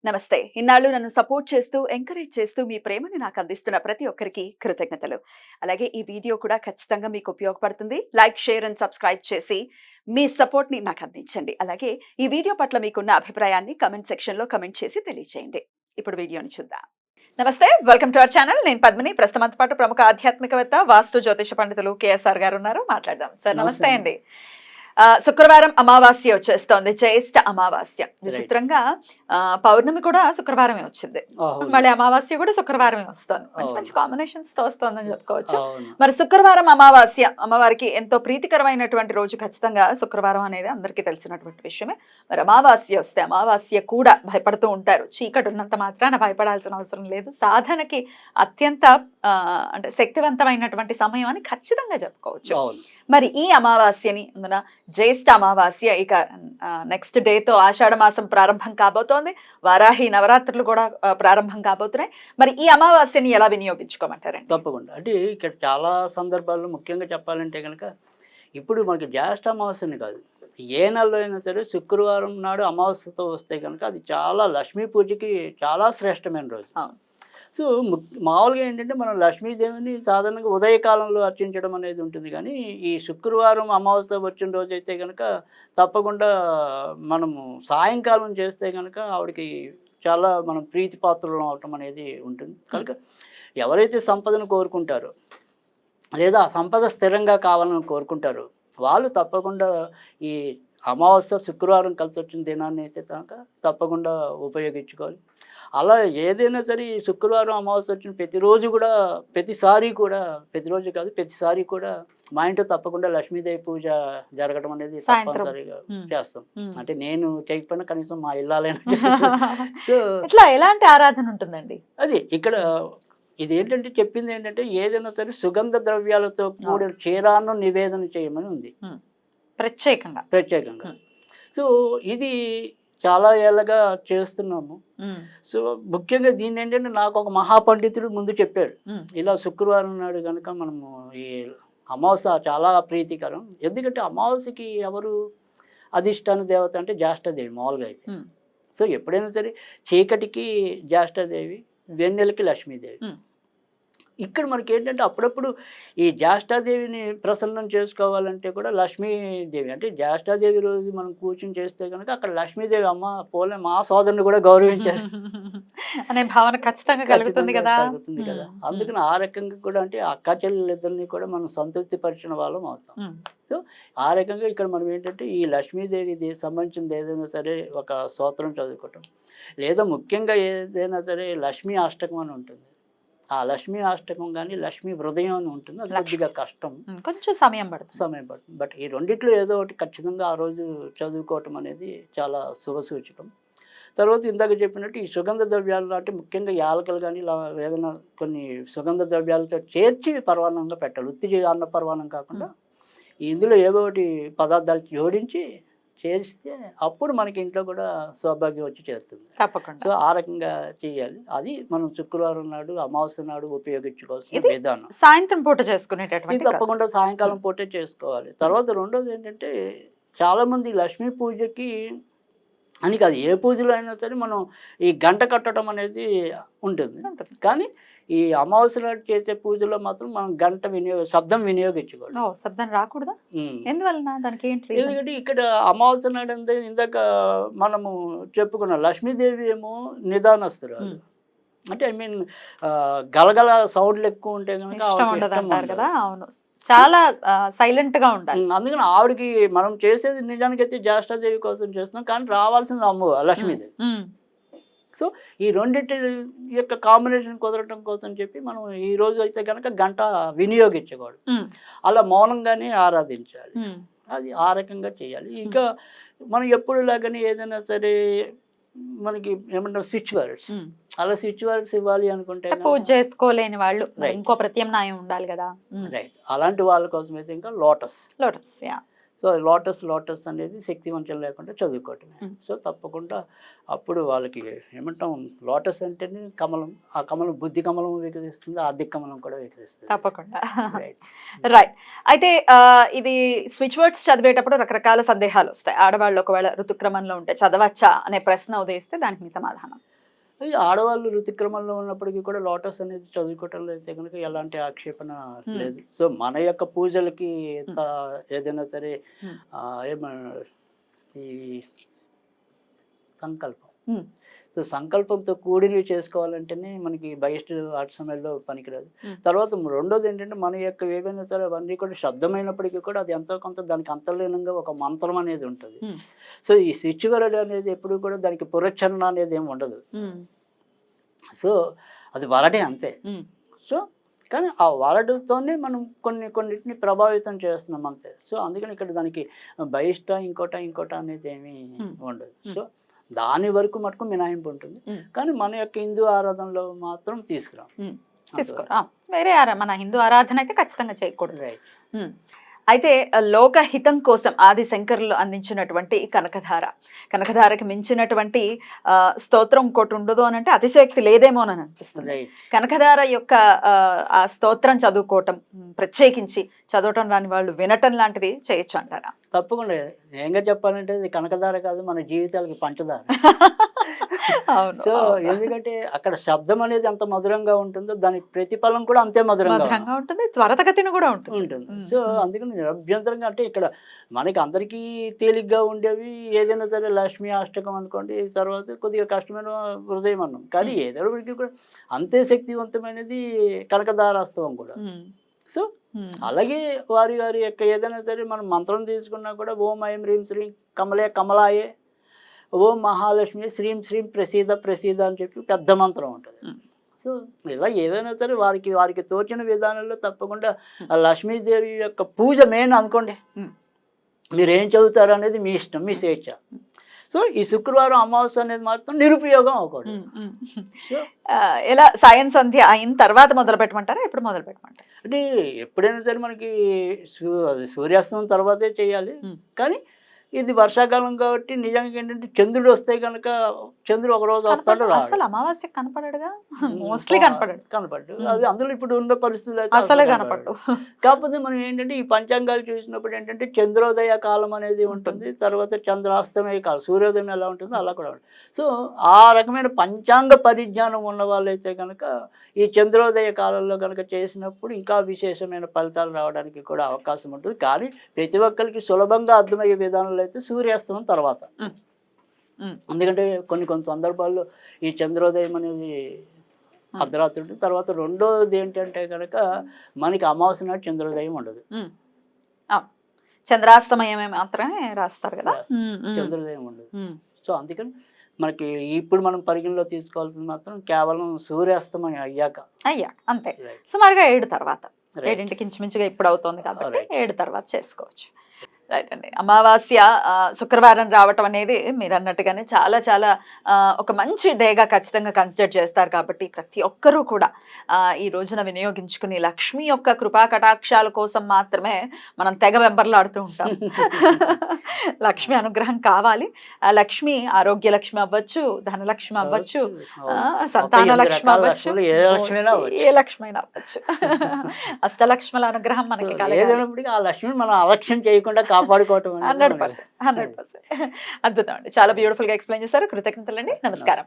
నమస్తే. ఇన్నాళ్ళు నన్ను సపోర్ట్ చేస్తూ, ఎంకరేజ్ చేస్తూ మీ ప్రేమని నాకు అందిస్తున్న ప్రతి ఒక్కరికి కృతజ్ఞతలు. అలాగే ఈ వీడియో కూడా ఖచ్చితంగా మీకు ఉపయోగపడుతుంది. లైక్, షేర్ అండ్ సబ్స్క్రైబ్ చేసి మీ సపోర్ట్‌ని నాకు అందించండి. అలాగే ఈ వీడియో పట్ల మీకున్న అభిప్రాయాన్ని కామెంట్ సెక్షన్‌లో కామెంట్ చేసి తెలియజేయండి. ఇప్పుడు వీడియోని చూద్దాం. నమస్తే. Welcome to our channel. నేను పద్మిని. ప్రస్తుతం మనతో పాటు ప్రముఖ ఆధ్యాత్మికవేత్త, వాస్తు జ్యోతిష పండితులు కేఎస్ఆర్ గారు ఉన్నారు. మాట్లాడదాం. సార్ నమస్తే అండి. శుక్రవారం అమావాస్య వచ్చేస్తోంది, జ్యేష్ఠ అమావాస్య. విచిత్రంగా పౌర్ణమి కూడా శుక్రవారమే వచ్చింది, మళ్ళీ అమావాస్య కూడా శుక్రవారమే వస్తుంది. మంచి మంచి కాంబినేషన్స్ తో వస్తుందని చెప్పుకోవచ్చు. మరి శుక్రవారం అమావాస్య అమ్మవారికి ఎంతో ప్రీతికరమైనటువంటి రోజు. ఖచ్చితంగా శుక్రవారం అనేది అందరికీ తెలిసినటువంటి విషయమే. మరి అమావాస్య వస్తే అమావాస్య కూడా భయపడుతూ ఉంటారు. చీకటి ఉన్నంత మాత్రాన భయపడాల్సిన అవసరం లేదు. సాధనకి అత్యంత అంటే శక్తివంతమైనటువంటి సమయం అని ఖచ్చితంగా చెప్పుకోవచ్చు. మరి ఈ అమావాస్యని అందున జ్యేష్ఠ అమావాస్య, ఇక నెక్స్ట్ డేతో ఆషాఢ మాసం ప్రారంభం కాబోతోంది. వారాహి నవరాత్రులు కూడా ప్రారంభం కాబోతున్నాయి. మరి ఈ అమావాస్యని ఎలా వినియోగించుకోమంటారండి? తప్పకుండా. అంటే ఇక్కడ చాలా సందర్భాల్లో ముఖ్యంగా చెప్పాలంటే కనుక ఇప్పుడు మనకి జ్యేష్ఠ అమావాస్యని కాదు, ఏ నెలలో అయినా సరే శుక్రవారం నాడు అమావాస్యతో వస్తే కనుక అది చాలా లక్ష్మీ పూజకి చాలా శ్రేష్టమైన రోజు. సో మామూలుగా ఏంటంటే మనం లక్ష్మీదేవిని సాధారణంగా ఉదయకాలంలో అర్చించడం అనేది ఉంటుంది. కానీ ఈ శుక్రవారం అమావాస్య వచ్చిన రోజు అయితే కనుక తప్పకుండా మనము సాయంకాలం చేస్తే కనుక ఆవిడకి చాలా మనం ప్రీతిపాత్రలు అవటం అనేది ఉంటుంది. కనుక ఎవరైతే సంపదను కోరుకుంటారో లేదా ఆ సంపద స్థిరంగా కావాలని కోరుకుంటారో వాళ్ళు తప్పకుండా ఈ అమావాస్య శుక్రవారం కలిసి వచ్చిన దినాన్ని అయితే కనుక తప్పకుండా ఉపయోగించుకోవాలి. అలా ఏదైనా సరే ఈ శుక్రవారం అమావాస్య వచ్చిన ప్రతిరోజు కూడా ప్రతిరోజు కాదు ప్రతిసారి కూడా మా ఇంట్లో తప్పకుండా లక్ష్మీదేవి పూజ జరగడం అనేది తప్పనిసరిగా చేస్తాం. అంటే నేను చేయకపోయినా కనీసం మా ఇల్లాలైనా. సో ఇట్లా ఎలాంటి ఆరాధన ఉంటుందండి? అది ఇక్కడ ఇది ఏంటంటే చెప్పింది ఏంటంటే ఏదైనా సరే సుగంధ ద్రవ్యాలతో కూడిన క్షీరాన్ని నివేదన చేయమని ఉంది ప్రత్యేకంగా. సో ఇది చాలా ఏళ్ళగా చేస్తున్నాము. సో ముఖ్యంగా దీన్ని ఏంటంటే నాకు ఒక మహాపండితుడు ముందు చెప్పాడు, ఇలా శుక్రవారం నాడు కనుక మనము ఈ అమావాస్య చాలా ప్రీతికరం. ఎందుకంటే అమావాస్యకి ఎవరు అధిష్టాన దేవత అంటే జ్యేష్ఠదేవి మామూలుగా అయితే. సో ఎప్పుడైనా సరే చీకటికి జ్యేష్ఠదేవి, వెన్నెలకి లక్ష్మీదేవి. ఇక్కడ మనకి ఏంటంటే అప్పుడప్పుడు ఈ జ్యేష్ఠాదేవిని ప్రసన్నం చేసుకోవాలంటే కూడా లక్ష్మీదేవి, అంటే జ్యేష్ఠాదేవి రోజు మనం కూర్చుని చేస్తే కనుక అక్కడ లక్ష్మీదేవి అమ్మ పోలే మా సోదరుని కూడా గౌరవించారు అనే భావన ఖచ్చితంగా కలుగుతుంది కదా. అందుకని ఆ రకంగా కూడా అంటే అక్క చెల్లెలిద్దరిని కూడా మనం సంతృప్తి పరిచిన వాళ్ళం అవుతాం. సో ఆ రకంగా ఇక్కడ మనం ఏంటంటే ఈ లక్ష్మీదేవిది సంబంధించింది ఏదైనా సరే ఒక స్తోత్రం చదువుకోవటం, లేదా ముఖ్యంగా ఏదైనా సరే లక్ష్మీ అష్టకం అని ఉంటుంది. ఆ లక్ష్మీ అష్టకం కానీ లక్ష్మీ హృదయం అని ఉంటుంది. అది కొద్దిగా కష్టం, కొంచెం సమయం పడుతుంది. బట్ ఈ రెండిట్లో ఏదో ఒకటి ఖచ్చితంగా ఆ రోజు చదువుకోవటం అనేది చాలా శుభసూచకం. తర్వాత ఇందాక చెప్పినట్టు ఈ సుగంధ ద్రవ్యాలు అంటే ముఖ్యంగా యాలకలు కానీ ఇలా ఏదైనా కొన్ని సుగంధ ద్రవ్యాలతో చేర్చి పర్వాణంగా పెట్టాలి. ఉత్తి అన్న పర్వాణం కాకుండా ఇందులో ఏదో ఒకటి పదార్థాలు జోడించి చేస్తే అప్పుడు మనకి ఇంట్లో కూడా సౌభాగ్యం వచ్చి చేరుతుంది. తప్పకుండా. సో ఆ రకంగా చేయాలి. అది మనం శుక్రవారం నాడు అమావాస్య నాడు ఉపయోగించుకోవాల్సిన విధానం. సాయంత్రం పూట చేసుకునేటటువంటి తప్పకుండా సాయంకాలం పూటే చేసుకోవాలి. తర్వాత రెండోది ఏంటంటే చాలా మంది లక్ష్మీ పూజకి అని కాదు, ఏ పూజలో అయినా సరే మనం ఈ గంట కట్టడం అనేది ఉంటుంది. కానీ ఈ అమావాస్య నాడు చేసే పూజలో మాత్రం మనం గంట శబ్దం వినియోగించుకోవాలి. శబ్దం రాకూడదా? ఎందువలన? దానికి ఏంటి? ఎందుకంటే ఇక్కడ అమావాస్య నాడు అంటే ఇందాక మనము చెప్పుకున్నాం, లక్ష్మీదేవి ఏమో నిదానస్తురాలు. అంటే ఐ మీన్ గలగల సౌండ్లు ఎక్కువ ఉంటే కనుక అవును, చాలా సైలెంట్ గా ఉండాలి. అందుకని ఆవిడకి మనం చేసేది నిజానికైతే జ్యేష్ఠాదేవి కోసం చేస్తున్నాం, కానీ రావాల్సింది లక్ష్మీదేవి. సో ఈ రెండింటి యొక్క కాంబినేషన్ కుదరటం కోసం చెప్పి మనం ఈ రోజు అయితే కనుక గంట వినియోగించకూడదు, అలా మౌనంగానే ఆరాధించాలి. అది ఆ రకంగా చేయాలి. ఇంకా మనం ఎప్పుడు లాగానే ఏదైనా సరే మనకి ఏమంటారు స్విచ్ వర్డ్స్, అలా స్విచ్ వర్డ్స్ ఇవ్వాలి అనుకుంటే పూజ చేసుకోలేని వాళ్ళు ఇంకో ప్రత్యామ్నాయం ఉండాలి కదా. రైట్, అలాంటి వాళ్ళ కోసం అయితే ఇంకా లోటస్. సో లోటస్ అనేది శక్తివంచం లేకుండా చదువుకోవటమే. సో తప్పకుండా అప్పుడు వాళ్ళకి ఏమంటాం, లోటస్ అంటేనే కమలం, ఆ కమలం బుద్ధి కమలం వికసిస్తుంది, ఆర్థిక కమలం కూడా వికసిస్తుంది. తప్పకుండా. రైట్. అయితే ఇది స్విచ్ వర్డ్స్ చదివేటప్పుడు రకరకాల సందేహాలు వస్తాయి. ఆడవాళ్ళు ఒకవేళ ఋతుక్రమంలో ఉంటే చదవచ్చా అనే ప్రశ్న ఉదయిస్తే దానికి మీ సమాధానం? ఈ ఆడవాళ్ళు ఋతుక్రమంలో ఉన్నప్పటికీ కూడా లోటస్ అనేది చదువుకోవటంలో అయితే కనుక ఎలాంటి ఆక్షేపణ లేదు. సో మన యొక్క పూజలకి ఏదైనా సరే ఏమన్నా ఈ సంకల్పం, సో సంకల్పంతో కూడినవి చేసుకోవాలంటేనే మనకి బయట ఆట సమయంలో పనికిరాదు. తర్వాత రెండోది ఏంటంటే మన యొక్క ఏవైనా సరే అవన్నీ కూడా శబ్దమైనప్పటికీ కూడా అది ఎంతో కొంత దానికి అంతర్లీనంగా ఒక మంత్రం అనేది ఉంటుంది. సో ఈ స్విచ్ వర్డ్ అనేది ఎప్పుడు కూడా దానికి పురచ్చరణ అనేది ఏమి ఉండదు. సో అది వరడే అంతే. సో కానీ ఆ వరడుతోనే మనం కొన్నిటిని ప్రభావితం చేస్తున్నాం అంతే. సో అందుకని ఇక్కడ దానికి బహిష్ట ఇంకోట అనేది ఏమీ ఉండదు. సో దాని వరకు మటుకు మినహాయింపు ఉంటుంది. కానీ మన యొక్క హిందూ ఆరాధనలో మాత్రం తీసుకురా. వేరే మన హిందూ ఆరాధన అయితే ఖచ్చితంగా చేయకూడదు. రైట్. అయితే లోకహితం కోసం ఆది శంకరులు అందించినటువంటి కనకధారకి మించినటువంటి స్తోత్రం ఇంకోటి ఉండదు అని అంటే అతిశయోక్తి లేదేమో అని అనిపిస్తుంది. కనకధార యొక్క ఆ స్తోత్రం చదువుకోవటం, ప్రత్యేకించి చదవటం రాని వాళ్ళు వినటం లాంటిది చేయొచ్చు అంటారా? తప్పకుండా. ఏంగా చెప్పాలంటే ఇది కనకధార కాదు, మన జీవితాలకి పంచదార. సో ఎందుకంటే అక్కడ శబ్దం అనేది ఎంత మధురంగా ఉంటుందో దాని ప్రతిఫలం కూడా అంతే మధురంగా ఉంటుంది, త్వరతగతిన కూడా ఉంటుంది. సో అందుకని నిరభ్యంతరంగా అంటే ఇక్కడ మనకి అందరికీ తేలిగ్గా ఉండేవి ఏదైనా సరే లక్ష్మీ అష్టకం అనుకోండి, తర్వాత కొద్దిగా కష్టమైన హృదయం అన్నాం. కానీ ఏదైనా కూడా అంతే శక్తివంతమైనది కనకధారాస్తవం కూడా. సో అలాగే వారి యొక్క ఏదైనా సరే మనం మంత్రం తీసుకున్నా కూడా ఓం ఐం హ్రీం శ్రీం కమలే కమలాయే, ఓం మహాలక్ష్మి శ్రీం శ్రీం ప్రసీద అని చెప్పి పెద్ద మంత్రం ఉంటుంది. సో ఇలా ఏదైనా సరే వారికి తోచిన విధానంలో తప్పకుండా లక్ష్మీదేవి యొక్క పూజ మెయిన్ అనుకోండి. మీరు ఏం చదువుతారు అనేది మీ ఇష్టం, మీ స్వేచ్ఛ. సో ఈ శుక్రవారం అమావాస్య అనేది మాత్రం నిరుపయోగం అవ్వకూడదు. ఎలా సాయం సంధ్య అయిన తర్వాత మొదలు పెట్టమంటారా, ఎప్పుడు మొదలు పెట్టమంటారు? అంటే ఎప్పుడైనా సరే మనకి సూర్యాస్తమం తర్వాతే చేయాలి. కానీ ఇది వర్షాకాలం కాబట్టి నిజంగా ఏంటంటే చంద్రుడు వస్తే కనుక చంద్రుడు ఒక రోజు వస్తాడు, అసలు అమావాస్య కనపడడుగా, మోస్ట్లీ కనపడు. అది అందులో ఇప్పుడు ఉన్న పరిస్థితులు అయితే అసలు కనపడు. కాకపోతే మనం ఏంటంటే ఈ పంచాంగాలు చూసినప్పుడు ఏంటంటే చంద్రోదయ కాలం అనేది ఉంటుంది, తర్వాత చంద్రాస్తమయ కాలం, సూర్యోదయం ఎలా ఉంటుందో అలా కూడా ఉంటుంది. సో ఆ రకమైన పంచాంగ పరిజ్ఞానం ఉన్న వాళ్ళైతే కనుక ఈ చంద్రోదయ కాలంలో కనుక చేసినప్పుడు ఇంకా విశేషమైన ఫలితాలు రావడానికి కూడా అవకాశం ఉంటుంది. కానీ ప్రతి ఒక్కరికి సులభంగా అర్థమయ్యే విధానంలో అయితే సూర్యాస్తమం తర్వాత. ఎందుకంటే కొన్ని సందర్భాల్లో ఈ చంద్రోదయం అనేది అర్ధరాత్రి ఉంటుంది. తర్వాత రెండోది ఏంటంటే కనుక మనకి అమావాస్య నాడు చంద్రోదయం ఉండదు, చంద్రాస్తమయమే మాత్రమే రాస్తారు కదా, చంద్రోదయం ఉండదు. సో అందుకని మనకి ఇప్పుడు మనం పరిగణలో తీసుకోవాల్సింది మాత్రం కేవలం సూర్యాస్తమయం అయ్యాక అంతే. సుమారుగా 7 తర్వాత, 7ంటికి ఇంచుమించుగా ఇప్పుడు అవుతుంది కాబట్టి 7 తర్వాత చేసుకోవచ్చు. రైట్ అండి. అమావాస్య శుక్రవారం రావటం అనేది మీరు అన్నట్టుగానే చాలా చాలా ఒక మంచి డేగా ఖచ్చితంగా కన్సిడర్ చేస్తారు. కాబట్టి ప్రతి ఒక్కరూ కూడా ఈ రోజున వినియోగించుకుని లక్ష్మి యొక్క కృపా కటాక్షాల కోసం మాత్రమే మనం తెగ వెంబర్లాడుతూ ఉంటాం. లక్ష్మి అనుగ్రహం కావాలి. ఆ లక్ష్మి ఆరోగ్య లక్ష్మి అవ్వచ్చు, ధనలక్ష్మి అవ్వచ్చు, సంతాన లక్ష్మి అవ్వచ్చు, ఏ లక్ష్మి అయినా అవ్వచ్చు. అష్టలక్ష్ముల అనుగ్రహం మనకి కలగాలి. ఆ లక్ష్మి మనం అలక్ష్యం చేయకుండా కాపాడుకోవటం 100%. అద్భుతం అండి. చాలా బ్యూటిఫుల్ గా ఎక్స్ప్లెయిన్ చేశారు. కృతజ్ఞతలండి. నమస్కారం.